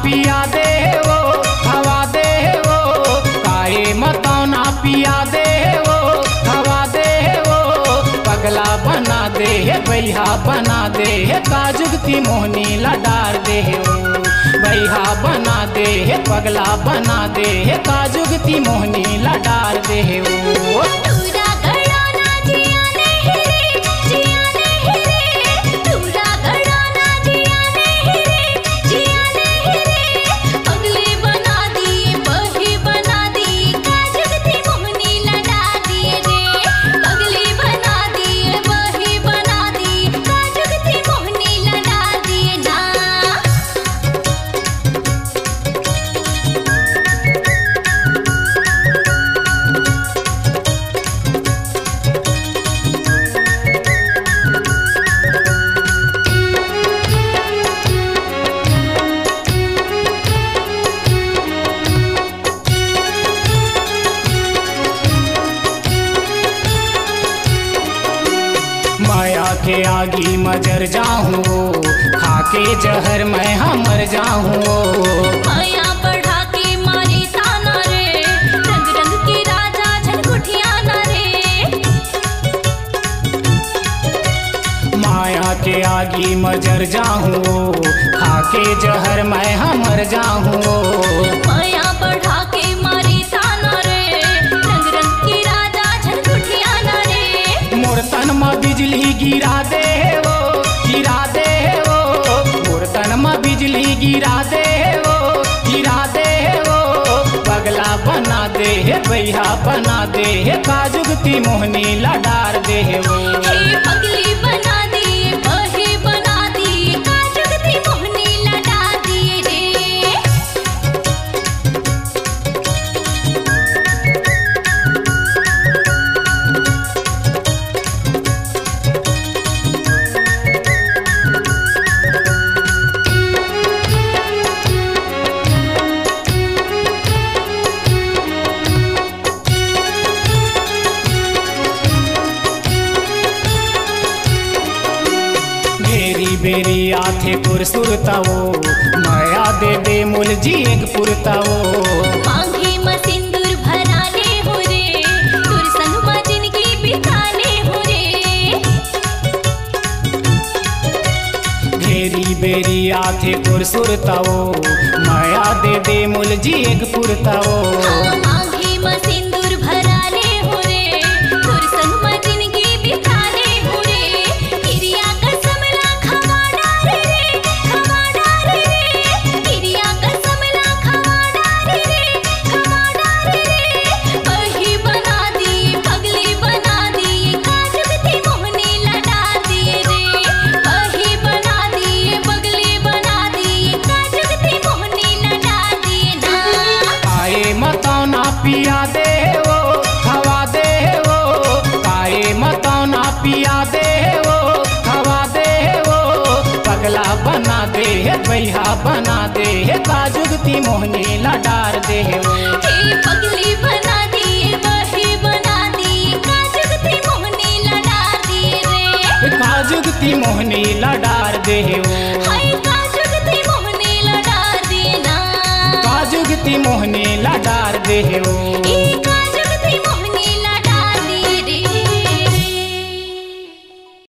पिया दे वो हवा दे वो काए मतौना पिया दे वो हवा दे वो पगला बना दे भैया बना दे काजुगती मोहनी लडार दे वो भैया बना दे पगला बना दे काजुगती मोहनी लडार दे वो माया के आगी मजर जाऊं खाके जहर मैं मर जाऊं माया बढ़ा के मारी ताना रे रंग रंग के राजा झनकुठियाना रे माया के आगी मजर जाऊं खाके जहर मैं मर जाऊं माया बढ़ा के मारी ताना रे रंग रंग के राजा झनकुठियाना रे मूर्तन में बिजली गिरा दे वो गिरा दे वो मूर्तन में बिजली गिरा दे वो गिरा दे वो पगला बना दे भैया बना दे काजुगती मोहनी लडार दे वो पगली बना दिए बहे बना दिए काजुगती मोहनी लड़ा दिए रे बेरी आथे पुरसुरताओ माया दे दे मुल जी एक पुरताओ मांगी में सिंदूर भराने हो रे तुर संग में जिंदगी बिताने हो रे घेरी बेरी आथे पुरसुरताओ माया दे दे मुल जी एक पुरताओ मांगी में सिंदूर भराने हो रे तुर संग में जिंदगी बिताने हो रे किरिया कसम ला खवा डारे रे किरिया कसम ला खवा डारे रे बही बना दिए पगली बना दिए काजुगती मोहनी लड़ा दिए रे बही बना दिए पगली बना दिए काजुगती मोहनी लड़ा दिए ना आए मतौना पिया दे वो हवा दे वो आए मतौना पिया दे वो हवा दे वो पगला बना दे भैया बना दे काजुगती मोहनी लडार दे वो पगली बना दिए बही बना दिए काजुगती मोहनी लड़ा दिए रे काजुगती मोहनी लडार दे वो हाय काजुगती मोहनी लड़ा दिए ना काजुगती मोहनी लडार दे वो